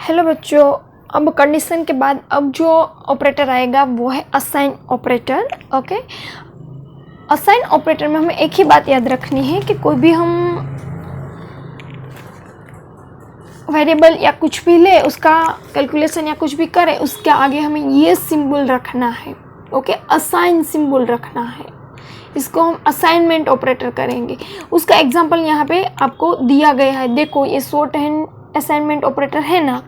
Hello बच्चों, अब condition के बाद अब जो ऑपरेटर आएगा वो है assign operator. Okay, assign operator में हमें एक ही बात याद रखनी है कि कोई भी हम वेरिएबल या कुछ भी ले, उसका कैलकुलेशन या कुछ भी करें, उसके आगे हमें ये सिंबल रखना है। ओके, असाइन सिंबल रखना है। इसको हम असाइनमेंट ऑपरेटर करेंगे। उसका एग्जांपल यहाँ पे आपको दिया गया है। देखो, ये शॉर्ट हैंड असाइनमेंट ऑपरेटर है ना,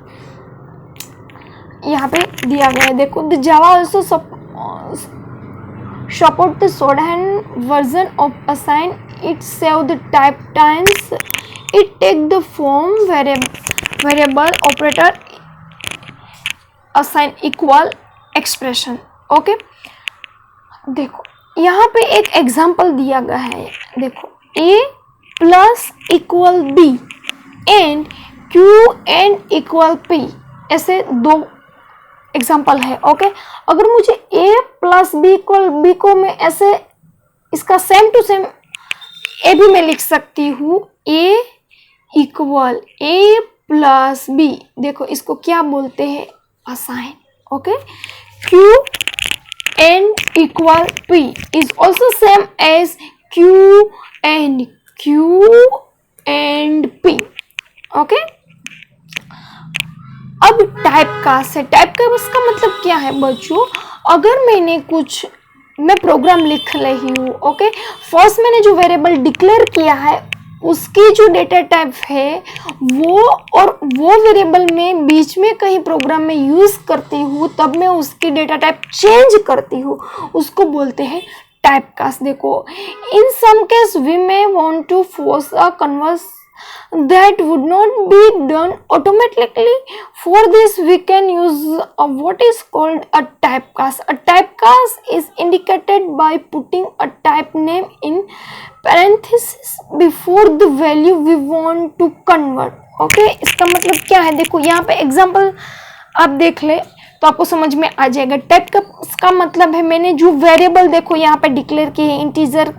यहाँ पे दिया गया है। देखो, the Java also support the shorthand version of assign. It save the type times. It take the form variable operator assign equal expression. Okay, देखो यहाँ पे एक एग्जांपल दिया गया है। देखो, a plus equal b and q and equal p, ऐसे दो एग्जांपल है। ओके, अगर मुझे a plus b equal b को मैं ऐसे इसका सेम टू सेम a भी मैं लिख सकती हूँ, a equal a plus b। देखो, इसको क्या बोलते हैं? Assign. Okay, q and equal p is also same as q and p. Okay, अब टाइप कास्ट है। टाइप कास्ट का मतलब क्या है बच्चों? अगर मैं प्रोग्राम लिख रही हूँ, ओके, फर्स्ट मैंने जो वेरिएबल डिक्लेयर किया है उसकी जो डेटा टाइप है वो, और वो वेरिएबल में बीच में कहीं प्रोग्राम में यूज करती हूँ, तब मैं उसकी डेटा टाइप चेंज करती हूँ, उसको बोलते हैं टाइप कास्ट। देखो, in some case we may want to force a converse that would not be done automatically. For this we can use what is called a typecast. A typecast is indicated by putting a type name in parenthesis before the value we want to convert. Okay, इसका मतलब क्या है? देखो, यहाँ पे example आप देख ले तो आपको समझ में आ जाएगा। टाइप का मतलब है मैंने जो वेरिएबल, देखो यहाँ पे डिक्लेयर किए हैं, इंटीजर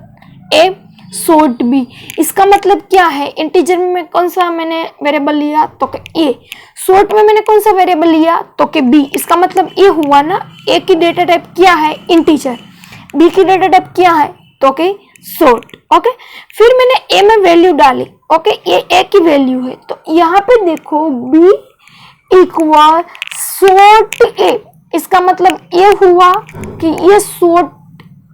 a शॉर्ट b। इसका मतलब क्या है? इंटीजर में मैं कौन सा मैंने वेरिएबल लिया? तो के a। शॉर्ट में मैंने कौन सा वेरिएबल लिया? तो के b। इसका मतलब ये हुआ ना, a की डेटा टाइप क्या है? इंटीजर। b की डेटा टाइप क्या है? तो के शॉर्ट। ओके, फिर मैंने a में वैल्यू डाली। ओके, ये a की वैल्यू है, तो यहाँ पे देखो b इक्वल शॉर्ट a। इसका मतलब ये हुआ कि ये शॉर्ट,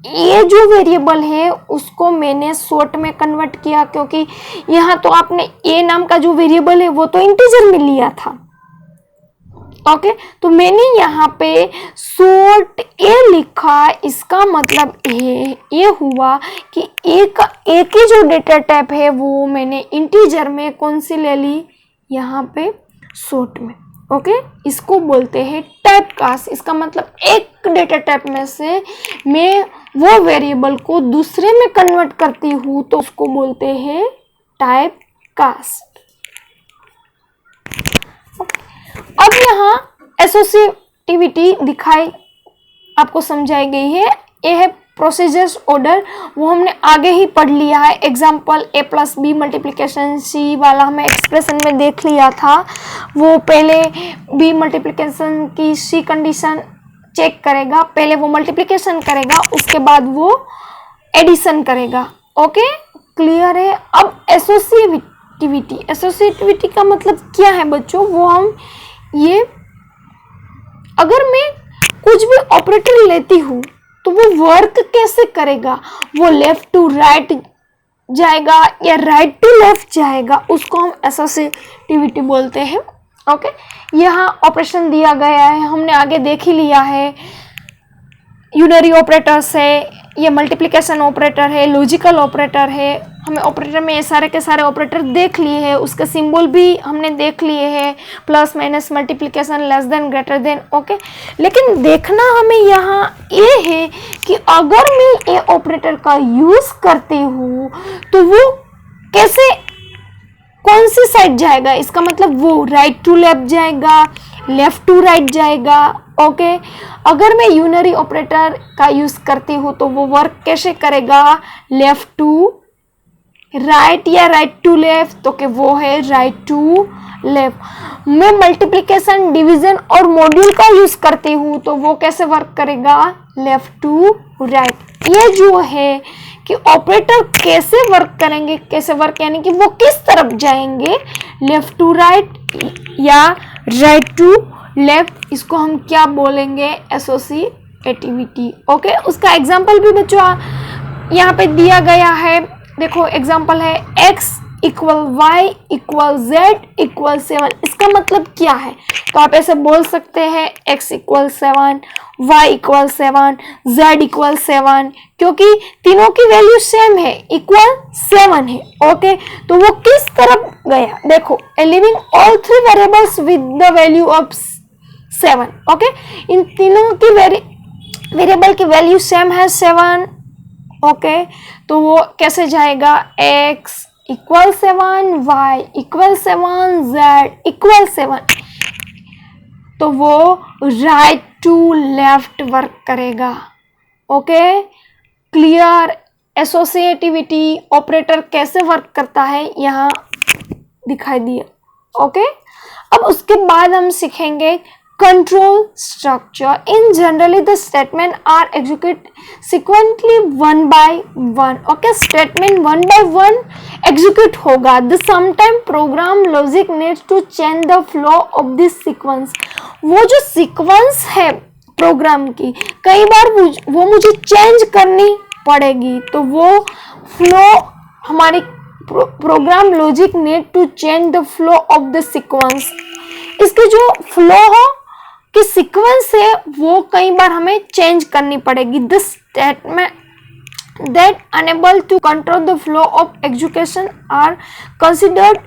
ये जो वेरिएबल है उसको मैंने शॉर्ट में कन्वर्ट किया, क्योंकि यहाँ तो आपने a नाम का जो वेरिएबल है वो तो इंटीजर में लिया था। ओके, तो मैंने यहाँ पे शॉर्ट a लिखा। इसका मतलब ये हुआ कि a की जो डेटा टाइप है वो मैंने इंटीजर में कौन सी ले ली? यहाँ पे शॉर्ट में। ओके, इसको बोलते हैं टाइप कास्ट। इसका मतलब एक डेटा टाइप में से मैं वो वेरिएबल को दूसरे में कन्वर्ट करती हूँ तो उसको बोलते हैं टाइप कास्ट। अब यहाँ एसोसिएटिविटी दिखाई आपको समझाई गई है। ये है प्रोसीजर्स ऑर्डर, वो हमने आगे ही पढ़ लिया है। Example a plus B multiplication c वाला हमें एक्सप्रेशन में देख लिया था। वो पहले b मल्टीप्लिकेशन की c कंडीशन चेक करेगा, पहले वो मल्टीप्लिकेशन करेगा, उसके बाद वो एडिशन करेगा। ओके, क्लियर है? अब एसोसिएटिविटी का मतलब क्या है बच्चों? वो हम ये, अगर मैं कुछ भी ऑपरेटर लेती हूँ तो वो वर्क कैसे करेगा? वो लेफ्ट टू राइट जाएगा या राइट टू लेफ्ट जाएगा, उसको हम एसोसिएटिविटी बोलते हैं। ओके, यहाँ ऑपरेशन दिया गया है, हमने आगे देख ही लिया है। यूनरी ऑपरेटर्स है, ये मल्टीप्लिकेशन ऑपरेटर है, लॉजिकल ऑपरेटर है। हमें ऑपरेटर में ये सारे के सारे ऑपरेटर देख लिए हैं, उसके सिंबल भी हमने देख लिए हैं, plus minus multiplication, less than, greater than. Okay, लेकिन देखना हमें यहाँ ये है कि अगर मैं ये ऑपरेटर का यूज करती हूँ तो वो कैसे, कौन सी साइड जाएगा? इसका मतलब वो राइट टू लेफ्ट जाएगा, लेफ्ट टू राइट जाएगा। ओके, अगर मैं यूनरी ऑपरेटर का यूज करती हूँ तो वो वर्क कैसे करेगा? लेफ्ट टू राइट या राइट टू लेफ्ट, तो कि वो है राइट टू लेफ्ट। मैं मल्टीप्लिकेशन, डिवीजन और मॉड्यूल का यूज करती हूँ, तो वो कैसे वर्क करेगा, लेफ्ट टू राइट। ये जो है कि ऑपरेटर कैसे वर्क करेंगे, कैसे वर्क यानी कि वो किस तरफ जाएंगे, लेफ्ट टू राइट या राइट टू लेफ्ट, इसको हम क्या बोलेंगे, एसोसिएटिविटी। ओके, उसका एग्जांपल भी बच्चों यहाँ पे दिया गया है। देखो एग्जांपल है x equal Y equal Z equal 7। इसका मतलब क्या है, तो आप ऐसे बोल सकते हैं x equal 7, y equal 7, z equal 7, क्योंकि तीनों की वैल्यू सेम है, इक्वल 7 है। ओके, तो वो किस तरफ गया, देखो leaving all three variables with the value of 7। Okay, इन तीनों की वेरिएबल की वैल्यू सेम है 7। ओके, तो वो कैसे जाएगा, x equal 7, y equal 7, z equal 7, तो वो राइट टू लेफ्ट वर्क करेगा। Okay, clear. एसोसिएटिविटी ऑपरेटर कैसे वर्क करता है यहाँ दिखाई दिया। ओके, अब उसके बाद हम सीखेंगे control structure. In generally the statement are executed sequentially one by one. Okay, statement one by one execute होगा. The sometime program logic needs to change the flow of this sequence. वो जो sequence है programme की, कई बार वो मुझे change करनी पड़ेगी, तो वो फ्लो हमारी program logic need to change the flow of the sequence. इसके जो फ्लो हो कि सीक्वेंस है वो कई बार हमें चेंज करनी पड़ेगी। The statement that enable to control the flow of execution are considered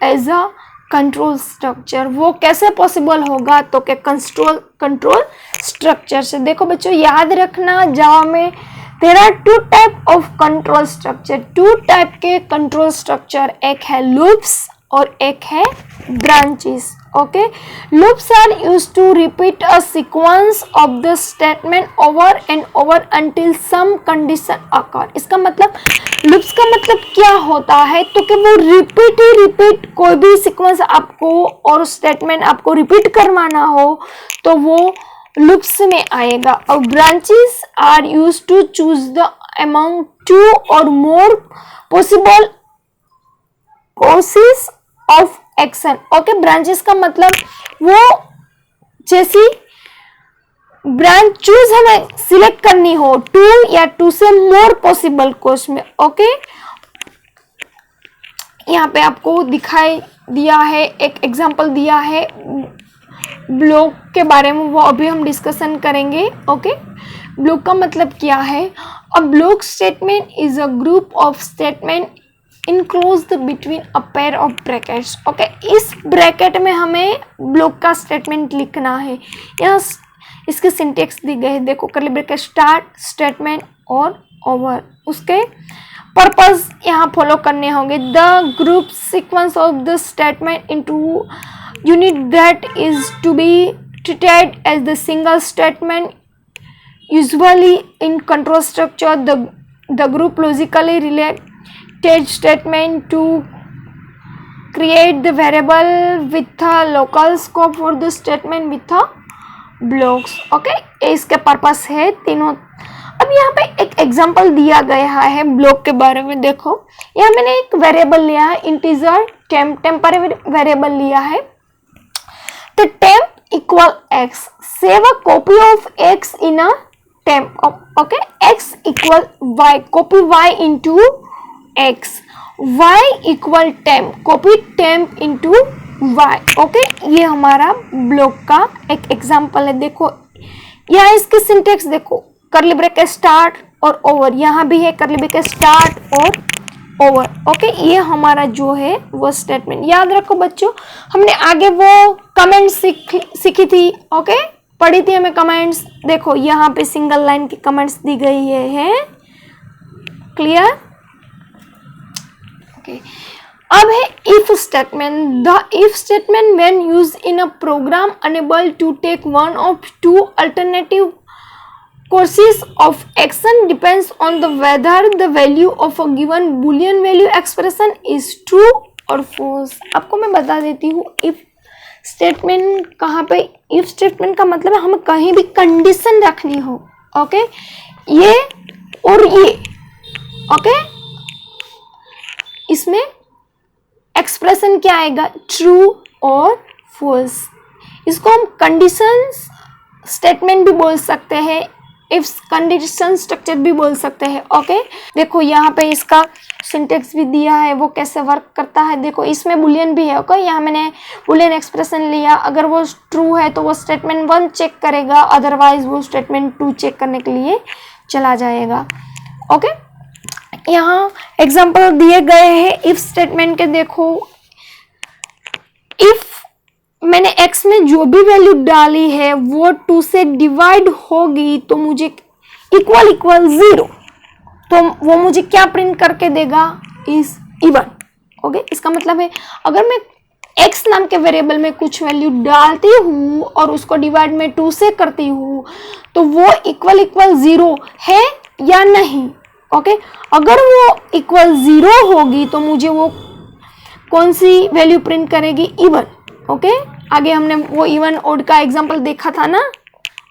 as a control structure. वो कैसे पॉसिबल होगा, तो कि कंट्रोल स्ट्रक्चर से। देखो बच्चों याद रखना, जावा में there are two type of control structure, two type के कंट्रोल स्ट्रक्चर, एक है लूप्स और एक है branches. Okay, loops are used to repeat a sequence of the statement over and over until some condition occur. इसका मतलब loops का मतलब क्या होता है, तो कि वो रिपीट कोई भी सीक्वेंस आपको और स्टेटमेंट आपको रिपीट करवाना हो तो वो लूप्स में आएगा। और branches are used to choose the among two और more possible courses of action. Okay, branches का मतलब वो जैसी ब्रांच चूज हमें सिलेक्ट करनी हो, टू या टू से मोर पॉसिबल कोर्स में। ओके, यहाँ पे आपको दिखाई दिया है, एक एग्जांपल दिया है ब्लॉक के बारे में, वो अभी हम डिस्कशन करेंगे। ओके, ब्लॉक का मतलब क्या है, a block statement is a group of statement enclosed between a pair of brackets. Okay, इस ब्रैकेट में हमें ब्लॉक का स्टेटमेंट लिखना है। यहाँ इसके सिंटेक्स दी गई है, देखो कर्ली ब्रैकेट स्टार्ट, स्टेटमेंट और ओवर। उसके पर्पस यहाँ फॉलो करने होंगे। The group sequence of the statement into unit that is to be treated as the single statement. Usually in control structure the group logically relate statement to create the variable with a local scope for the statement with a blocks। Okay, इसके purpose है तीनों। अब यहाँ पे एक example दिया गया है ब्लॉक के बारे में। देखो यहाँ मैंने एक वेरिएबल लिया है, इंटीजर टेम्परेरी वेरिएबल लिया है। तो temp equal x, save a copy of x in a temp। Okay, x equal y, copy y into x, y equal temp, copy temp into y। Okay, ये हमारा block का एक example है। देखो यहाँ इसके सिंटेक्स देखो, कर्ली ब्रैकेट स्टार्ट और ओवर, यहाँ भी है कर्ली ब्रैकेट स्टार्ट और ओवर। ओके, ये हमारा जो है वो स्टेटमेंट। याद रखो बच्चों, हमने आगे वो कमेंट सीखी थी। ओके, पढ़ी थी हमें कमेंट्स। देखो यहाँ पे सिंगल लाइन की कमेंट्स दी गई है। क्लियर? अब है if statement। The if statement when used in a program unable to take one of two alternative courses of action depends on the whether the value of a given boolean value expression is true or false। आपको मैं बता देती हूँ if statement कहाँ पे, if statement का मतलब है हमें कहीं भी कंडीशन रखनी हो, ओके, ये और ये, ओके, इसमें एक्सप्रेशन क्या आएगा, ट्रू और फॉल्स। इसको हम कंडीशन स्टेटमेंट भी बोल सकते हैं, इफ कंडीशन स्ट्रक्चर भी बोल सकते हैं, ओके। देखो यहाँ पे इसका सिंटेक्स भी दिया है, वो कैसे वर्क करता है। देखो इसमें बुलियन भी है, ओके, यहाँ मैंने बुलियन एक्सप्रेशन लिया, अगर वो ट्रू है तो वो स्टेटमेंट 1 चेक करेगा, अदरवाइज वो स्टेटमेंट 2 चेक करने के लिए चला जाएगा, ओके। यहाँ एग्जाम्पल दिए गए हैं इफ स्टेटमेंट के। देखो इफ मैंने x में जो भी वैल्यू डाली है वो 2 से डिवाइड होगी तो मुझे इक्वल 0, तो वो मुझे क्या प्रिंट करके देगा, इज इवन, ओके। इसका मतलब है अगर मैं x नाम के वेरिएबल में कुछ वैल्यू डालती हूँ और उसको डिवाइड में 2 से करती हूँ तो वो इक्वल 0 है या नहीं, ओके। अगर वो इक्वल 0 होगी तो मुझे वो कौन सी वैल्यू प्रिंट करेगी, इवन, ओके। आगे हमने वो इवन ओड का एग्जांपल देखा था ना,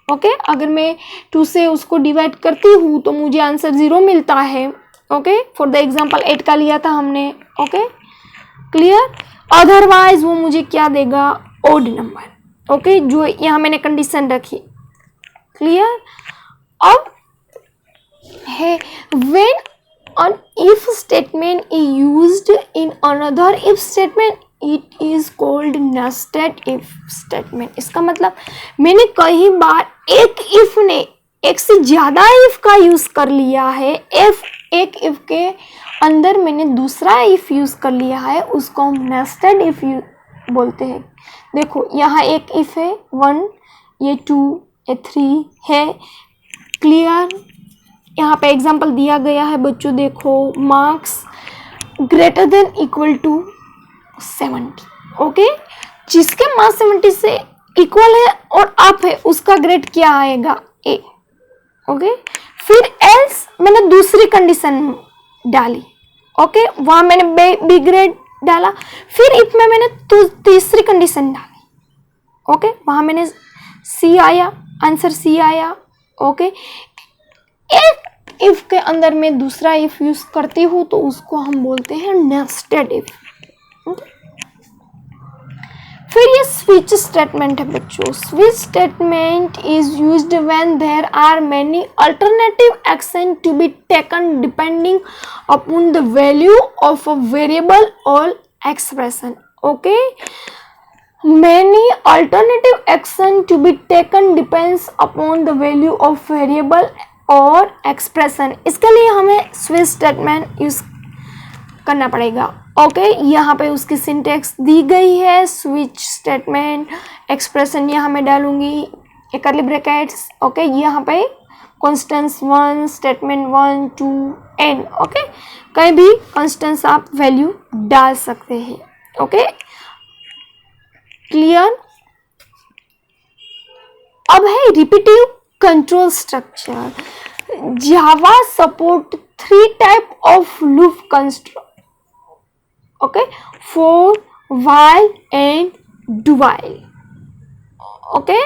ओके। अगर मैं 2 से उसको डिवाइड करती हूँ तो मुझे आंसर 0 मिलता है, ओके। फॉर द एग्जांपल 8 का लिया था हमने, ओके, क्लियर। अदरवाइज वो मुझे क्या देगा, ओड नंबर, ओके, जो यहाँ मैंने कंडीशन रखी, क्लियर। अब है when an if statement is used in another if statement it is called nested if statement। इसका मतलब मैंने कई बार एक if ने एक से ज्यादा if का यूज कर लिया है, एक if के अंदर मैंने दूसरा if यूज कर लिया है, उसको हम nested if बोलते हैं। देखो यहाँ एक if है 1, ये 2, ये 3 है, क्लियर। यहाँ पे एग्जाम्पल दिया गया है बच्चों, देखो marks greater than equal to 70, okay. जिसके मार्क्स 70 से इक्वल है और अप है उसका ग्रेड क्या आएगा, ए, ओके। फिर एल्स मैंने दूसरी कंडीशन डाली, ओके, वहां मैंने बी ग्रेड डाला। फिर इफ में मैंने तीसरी कंडीशन डाली, ओके, वहां मैंने सी आया, आंसर सी आया, ओके। एक इफ के अंदर मैं दूसरा इफ यूज करती हूँ तो उसको हम बोलते हैं नेस्टेड इफ। फिर ये स्विच स्टेटमेंट है बच्चों। Switch statement is used when there are many alternative action to be taken depending upon the value of a variable और expression, okay. Many alternative action to be taken depends upon the value of variable और expression. इसके लिए हमें switch statement use करना पड़ेगा, okay. यहाँ पे उसकी सिंटेक्स दी गई है, स्विच स्टेटमेंट एक्सप्रेशन यहाँ मैं डालूंगी एक कर्ली ब्रैकेट्स, ओके। यहाँ पे कॉन्स्टेंट्स 1, स्टेटमेंट 1, 2 n, ओके। कहीं भी कॉन्स्टेंट्स आप वैल्यू डाल सकते हैं, ओके, क्लियर। अब है repetitive control structure. Java support 3 type of loop construct, okay, for while and do while, okay.